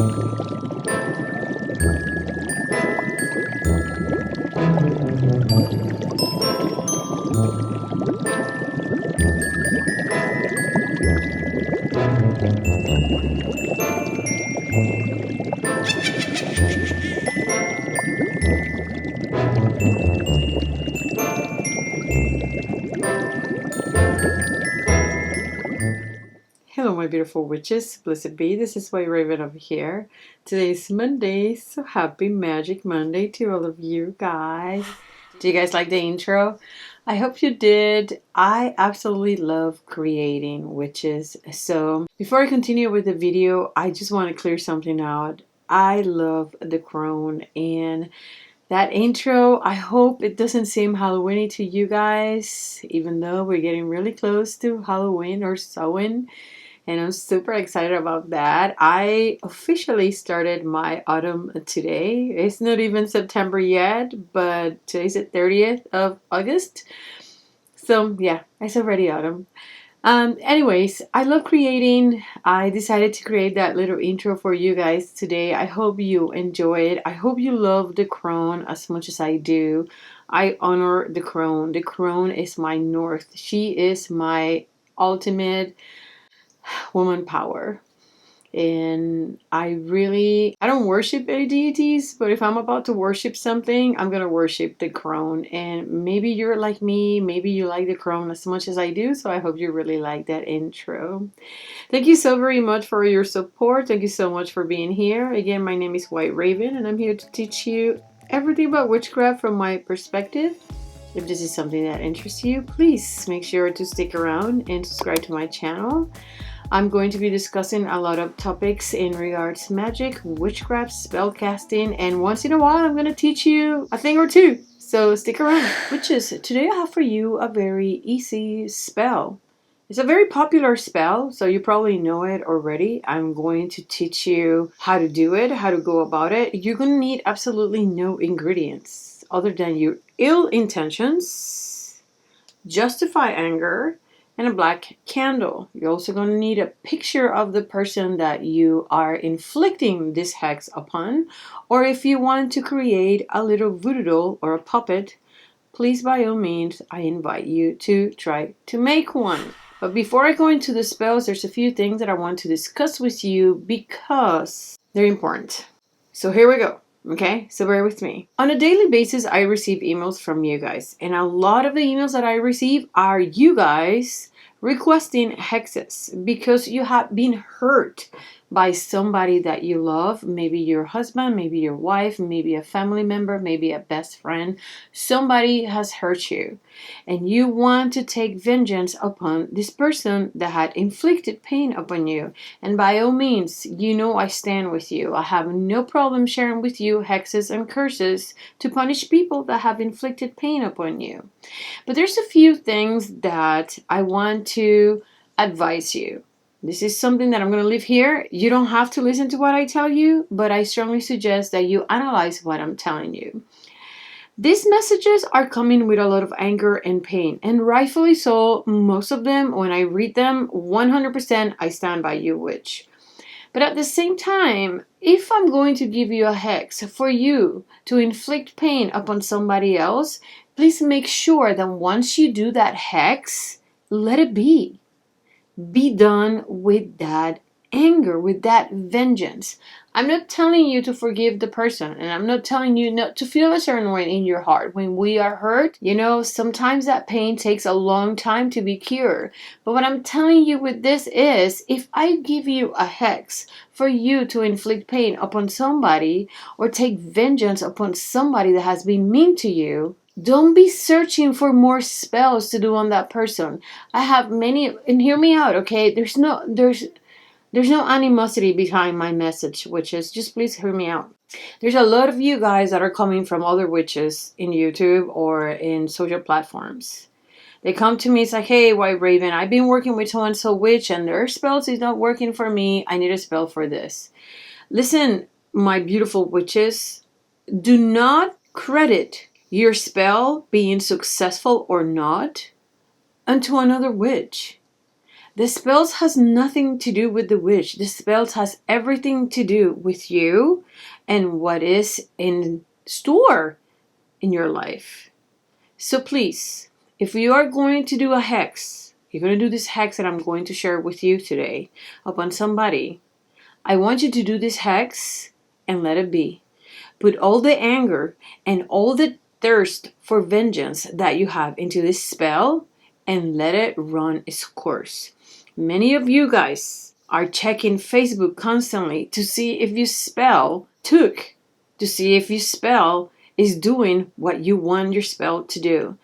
Hello my beautiful witches, blessed be, this is White Raven over here. Today is Monday, so happy Magic Monday to all of you guys. Do you guys like the intro? I hope you did. I absolutely love creating witches. So before I continue with the video, I just want to clear something out. I love the crone, and that intro, I hope it doesn't seem Halloweeny to you guys, even though we're getting really close to Halloween or Samhain. And I'm super excited about that. I officially started my autumn today. It's not even September yet, but today's the 30th of August. So yeah, it's already autumn. Anyways, I love creating. I decided to create that little intro for you guys today. I hope you enjoy it. I hope you love the crone as much as I do. I honor the crone. The crone is my north. She is my ultimate woman power. And I don't worship any deities, but if I'm about to worship something, I'm gonna worship the crone. And maybe you're like me, maybe you like the crone as much as I do, so I hope you really like that intro. Thank you so very much for your support. Thank you so much for being here. Again, my name is White Raven, and I'm here to teach you everything about witchcraft from my perspective. If this is something that interests you, please make sure to stick around and subscribe to my channel. I'm going to be discussing a lot of topics in regards to magic, witchcraft, spellcasting, and once in a while I'm going to teach you a thing or two. So stick around. Witches, today I have for you a very easy spell. It's a very popular spell, so you probably know it already. I'm going to teach you how to do it, how to go about it. You're going to need absolutely no ingredients other than your ill intentions, justify anger, and a black candle. You're also going to need a picture of the person that you are inflicting this hex upon, or if you want to create a little voodoo doll or a puppet, please by all means, I invite you to try to make one. But before I go into the spells, there's a few things that I want to discuss with you because they're important. So here we go. Okay, so bear with me. On a daily basis, I receive emails from you guys, and a lot of the emails that I receive are you guys requesting hexes because you have been hurt by somebody that you love, maybe your husband, maybe your wife, maybe a family member, maybe a best friend. Somebody has hurt you, and you want to take vengeance upon this person that had inflicted pain upon you. And by all means, you know I stand with you. I have no problem sharing with you hexes and curses to punish people that have inflicted pain upon you. But there's a few things that I want to advise you. This is something that I'm going to leave here. You don't have to listen to what I tell you, but I strongly suggest that you analyze what I'm telling you. These messages are coming with a lot of anger and pain, and rightfully so. Most of them, when I read them, 100% I stand by you, witch. But at the same time, if I'm going to give you a hex for you to inflict pain upon somebody else, please make sure that once you do that hex, let it be. Be done with that anger, with that vengeance. I'm not telling you to forgive the person, and I'm not telling you not to feel a certain way in your heart. When we are hurt, sometimes that pain takes a long time to be cured. But what I'm telling you with this is, if I give you a hex for you to inflict pain upon somebody or take vengeance upon somebody that has been mean to you, don't be searching for more spells to do on that person. I have many, and hear me out, okay? There's no animosity behind my message, witches. Just please hear me out. There's a lot of you guys that are coming from other witches in YouTube or in social platforms. They come to me and say, hey, White Raven, I've been working with so-and-so witch and their spells is not working for me. I need a spell for this. Listen, my beautiful witches, do not credit your spell being successful or not unto another witch. The spells has nothing to do with the witch. The spells has everything to do with you and what is in store in your life. So please, if you are going to do a hex, you're going to do this hex that I'm going to share with you today upon somebody, I want you to do this hex and let it be. Put all the anger and all the thirst for vengeance that you have into this spell and let it run its course. Many of you guys are checking Facebook constantly to see if your spell took, to see if your spell is doing what you want your spell to do.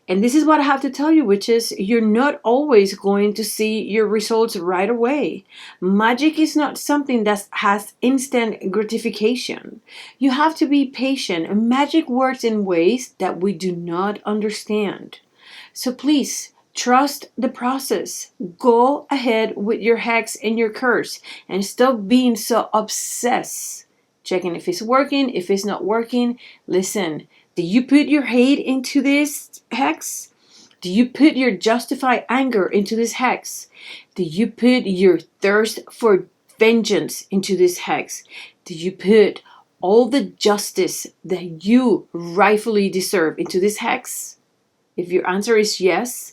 And this is what I have to tell you, which is you're not always going to see your results right away. Magic is not something that has instant gratification. You have to be patient. Magic works in ways that we do not understand. So please, trust the process. Go ahead with your hex and your curse and stop being so obsessed. Checking if it's working, if it's not working. Listen, do you put your hate into this hex? Do you put your justified anger into this hex? Do you put your thirst for vengeance into this hex? Do you put all the justice that you rightfully deserve into this hex? If your answer is yes,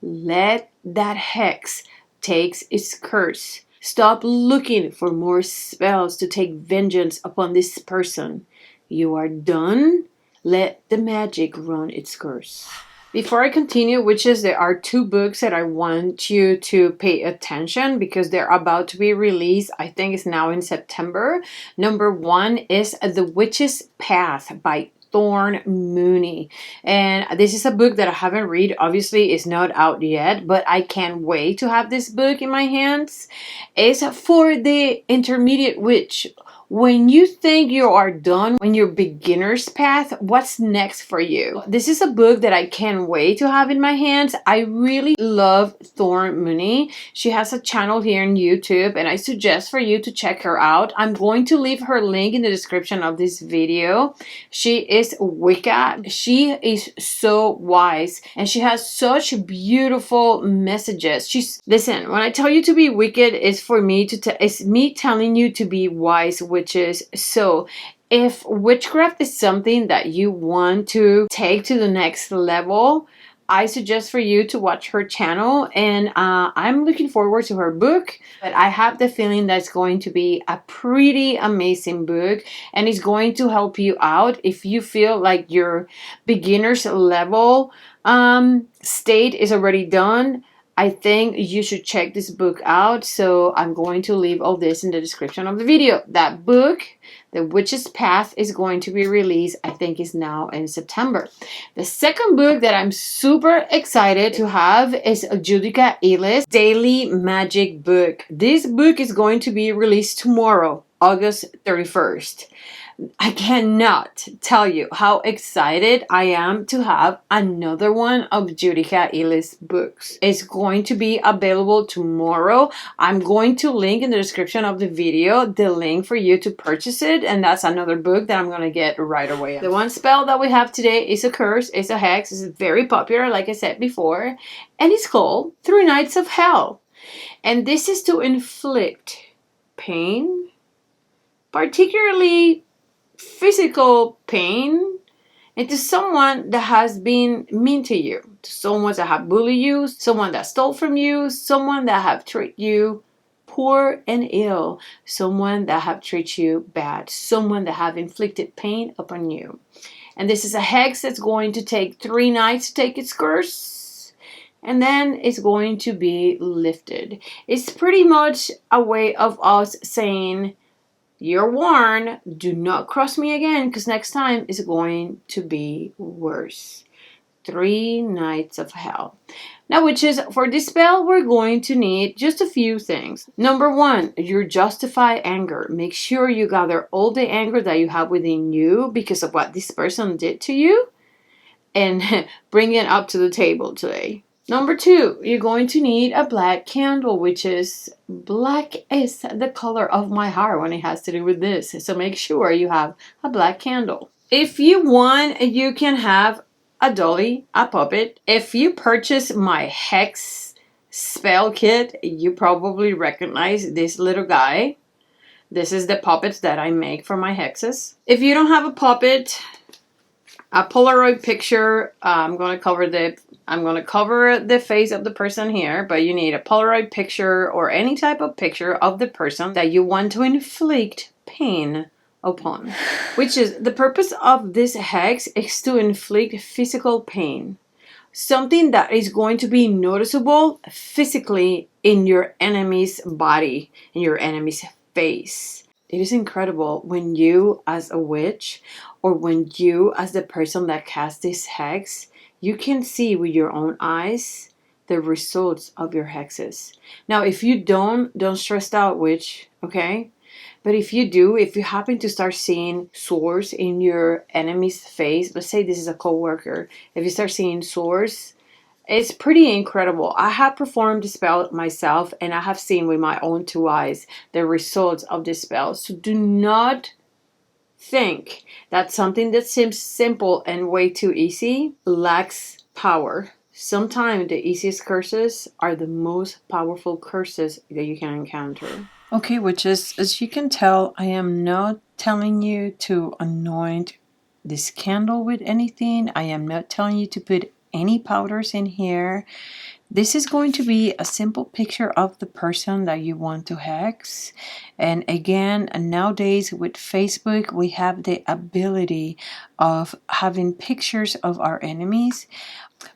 let that hex take its course. Stop looking for more spells to take vengeance upon this person. You are done. Let the magic run its course. Before I continue, witches, there are 2 books that I want you to pay attention because they're about to be released. I think it's now in September. Number 1 is The Witch's Path by Thorn Mooney. And this is a book that I haven't read. Obviously, it's not out yet, but I can't wait to have this book in my hands. It's for the intermediate witch. When you think you are done on your beginner's path, what's next for you? This is a book that I can't wait to have in my hands. I really love Thorn Mooney. She has a channel here on YouTube and I suggest for you to check her out. I'm going to leave her link in the description of this video. She is Wicca. She is so wise and she has such beautiful messages. Listen, when I tell you to be wicked, it's for me it's me telling you to be wise, witches. So if witchcraft is something that you want to take to the next level, I suggest for you to watch her channel, and I'm looking forward to her book. But I have the feeling that it's going to be a pretty amazing book, and it's going to help you out if you feel like your beginner's level state is already done. I think you should check this book out. So I'm going to leave all this in the description of the video. That book, The Witch's Path, is going to be released, I think is now in September. The second book that I'm super excited to have is Judica Ellis' Daily Magic book. This book is going to be released tomorrow, August 31st. I cannot tell you how excited I am to have another one of Judica Ellis' books. It's going to be available tomorrow. I'm going to link in the description of the video the link for you to purchase it, and that's another book that I'm going to get right away. The one spell that we have today is a curse, it's a hex, it's very popular like I said before, and it's called 3 Nights of Hell. And this is to inflict pain, particularly physical pain, into someone that has been mean to you, to someone that have bullied you, someone that stole from you, someone that have treated you poor and ill, someone that have treated you bad, someone that have inflicted pain upon you. And this is a hex that's going to take 3 nights to take its course, and then it's going to be lifted. It's pretty much a way of us saying, you're warned, do not cross me again, because next time is going to be worse. 3 Nights of Hell. Now, witches, for this spell, we're going to need just a few things. Number 1, your justified anger. Make sure you gather all the anger that you have within you because of what this person did to you and bring it up to the table today. Number 2, you're going to need a black candle, which is black is the color of my heart when it has to do with this. So make sure you have a black candle. If you want, you can have a dolly, a puppet. If you purchase my hex spell kit, you probably recognize this little guy. This is the puppets that I make for my hexes. If you don't have a puppet, a Polaroid picture, I'm gonna cover the face of the person here, but you need a Polaroid picture or any type of picture of the person that you want to inflict pain upon. Which is the purpose of this hex is to inflict physical pain. Something that is going to be noticeable physically in your enemy's body, in your enemy's face. It is incredible when you as a witch, or when you as the person that casts this hex, you can see with your own eyes the results of your hexes. Now if you don't stress out, witch, okay? But if you do, if you happen to start seeing sores in your enemy's face, let's say this is a coworker, if you start seeing sores, it's pretty incredible. I have performed the spell myself and I have seen with my own two eyes the results of this spell. So do not think that something that seems simple and way too easy lacks power. Sometimes the easiest curses are the most powerful curses that you can encounter. Okay, witches, as you can tell, I am not telling you to anoint this candle with anything. I am not telling you to put any powders in here. This is going to be a simple picture of the person that you want to hex. And again, nowadays with Facebook, we have the ability of having pictures of our enemies.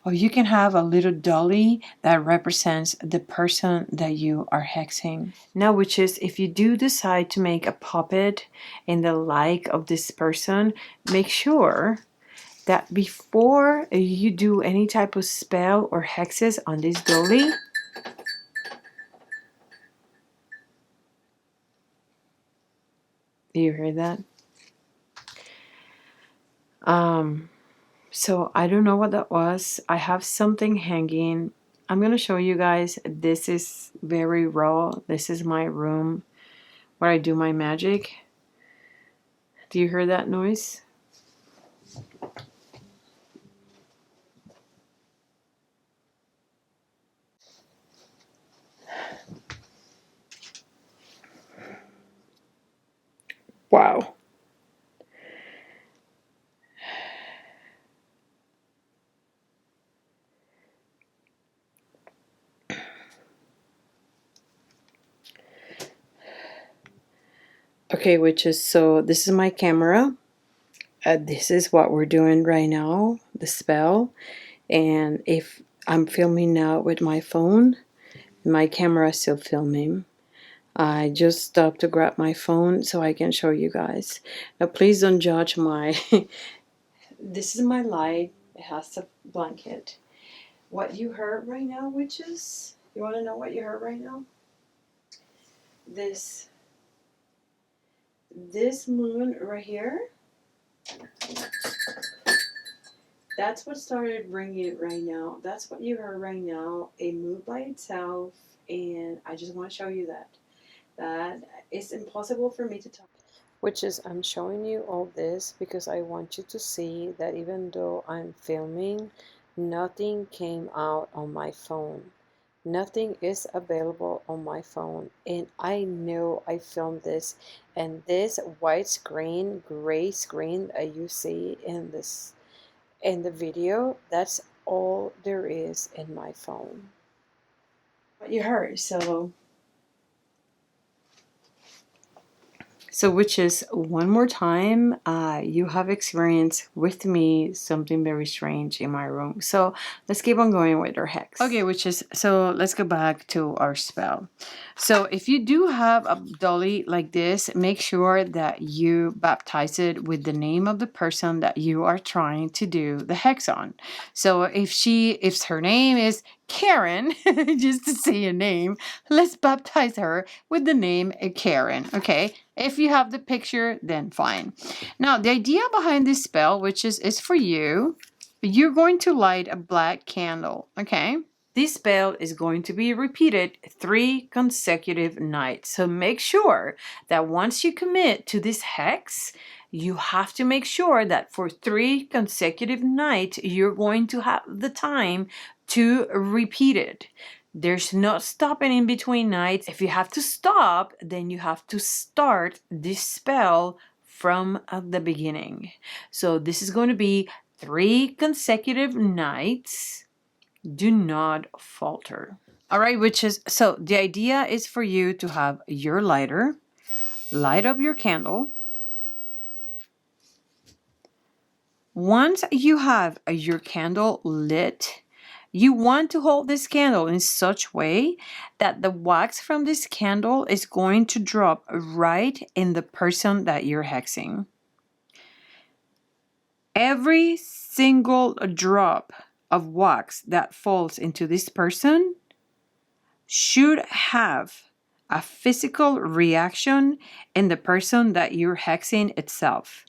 Or you can have a little dolly that represents the person that you are hexing. Now, witches, if you do decide to make a puppet in the like of this person, make sure that before you do any type of spell or hexes on this dolly, do you hear that? So I don't know what that was. I have something hanging. I'm going to show you guys. This is very raw. This is my room where I do my magic. Do you hear that noise? Wow. Okay, witches, so this is my camera. This is what we're doing right now, the spell. And if I'm filming now with my phone, my camera is still filming. I just stopped to grab my phone so I can show you guys. Now please don't judge my... This is my light. It has a blanket. What you heard right now, witches? You want to know what you heard right now? This moon right here, that's what started ringing right now. That's what you heard right now. It moved by itself, and I just want to show you that it's impossible for me to talk. Which is, I'm showing you all this because I want you to see that even though I'm filming, nothing came out on my phone. Nothing is available on my phone, and I know I filmed this, and this white screen, gray screen that you see in the video, that's all there is in my phone. What you heard, so witches, one more time, you have experienced with me something very strange in my room. So let's keep on going with our hex. Okay, witches, so let's go back to our spell. So if you do have a dolly like this, make sure that you baptize it with the name of the person that you are trying to do the hex on. So if her name is Karen, just to say a name, let's baptize her with the name Karen, okay? If you have the picture, then fine. Now, the idea behind this spell, which is for you, you're going to light a black candle, okay? This spell is going to be repeated 3 consecutive nights. So make sure that once you commit to this hex, you have to make sure that for 3 consecutive nights, you're going to have the time to repeat it. There's no stopping in between nights. If you have to stop, then you have to start this spell from the beginning. So this is going to be 3 consecutive nights. Do not falter. All right, witches. So the idea is for you to have your lighter, light up your candle. Once you have your candle lit, you want to hold this candle in such way that the wax from this candle is going to drop right in the person that you're hexing. Every single drop of wax that falls into this person should have a physical reaction in the person that you're hexing itself.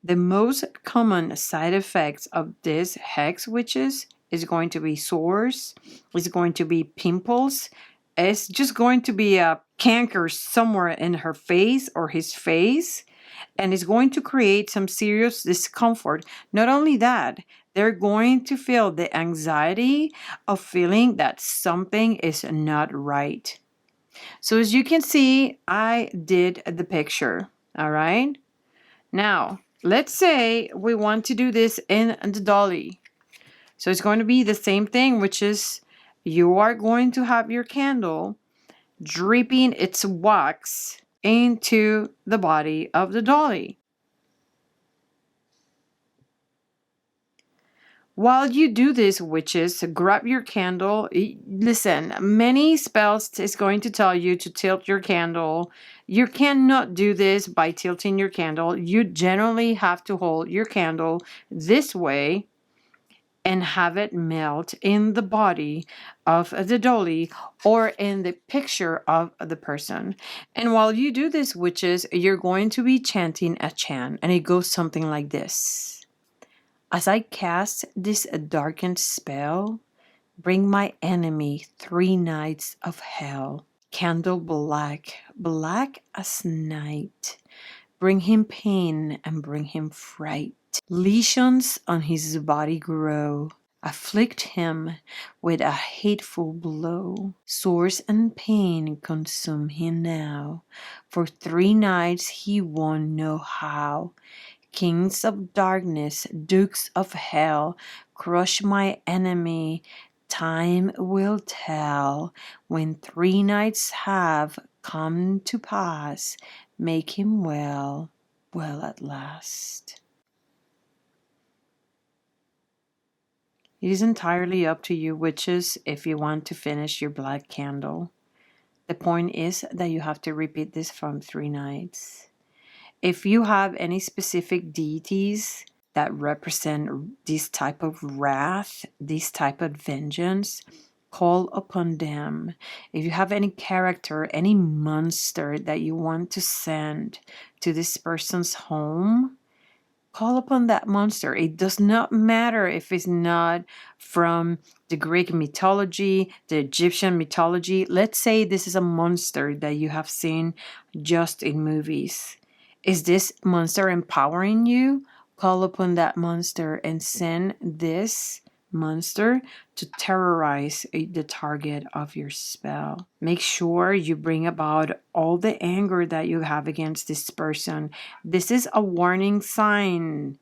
The most common side effects of this hex, witches, is going to be sores, is going to be pimples, it's just going to be a canker somewhere in her face or his face, and it's going to create some serious discomfort. Not only that, they're going to feel the anxiety of feeling that something is not right. So as you can see, I did the picture, all right? Now, let's say we want to do this in the dolly. So it's going to be the same thing, which is you are going to have your candle dripping its wax into the body of the dolly. While you do this, witches, grab your candle. Listen, many spells is going to tell you to tilt your candle. You cannot do this by tilting your candle. You generally have to hold your candle this way and have it melt in the body of the dolly or in the picture of the person. And while you do this, witches, you're going to be chanting a chant, and it goes something like this. As I cast this darkened spell, bring my enemy 3 nights of hell. Candle black, black as night. Bring him pain and bring him fright. Lesions on his body grow. Afflict him with a hateful blow. Sores and pain consume him now. For 3 nights he won't know how. Kings of darkness, dukes of hell, crush my enemy. Time will tell. When 3 nights have come to pass, make him well, well at last. It is entirely up to you, witches, if you want to finish your black candle. The point is that you have to repeat this from 3 nights. If you have any specific deities that represent this type of wrath, this type of vengeance, call upon them. If you have any character, any monster that you want to send to this person's home, call upon that monster. It does not matter if it's not from the Greek mythology, the Egyptian mythology. Let's say this is a monster that you have seen just in movies. Is this monster empowering you? Call upon that monster and send this monster to terrorize the target of your spell. Make sure you bring about all the anger that you have against this person. This is a warning sign.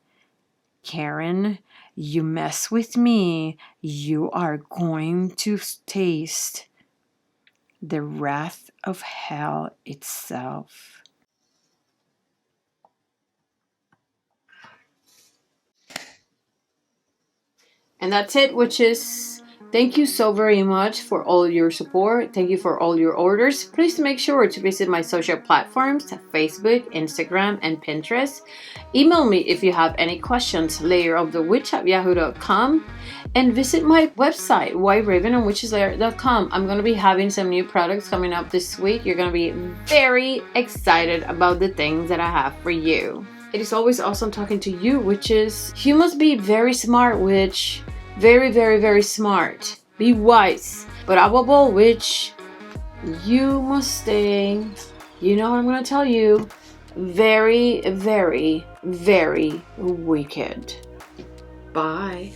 Karen, you mess with me, you are going to taste the wrath of hell itself. And that's it, witches. Thank you so very much for all your support. Thank you for all your orders. Please make sure to visit my social platforms, Facebook, Instagram, and Pinterest. Email me if you have any questions, lairofthewitch@yahoo.com. And visit my website, whiteravenandwitcheslair.com. I'm going to be having some new products coming up this week. You're going to be very excited about the things that I have for you. It is always awesome talking to you, witches. You must be very smart, witch. Very, very, very smart. Be wise. But above all, witch, you must stay, you know what I'm going to tell you, very, very, very wicked. Bye.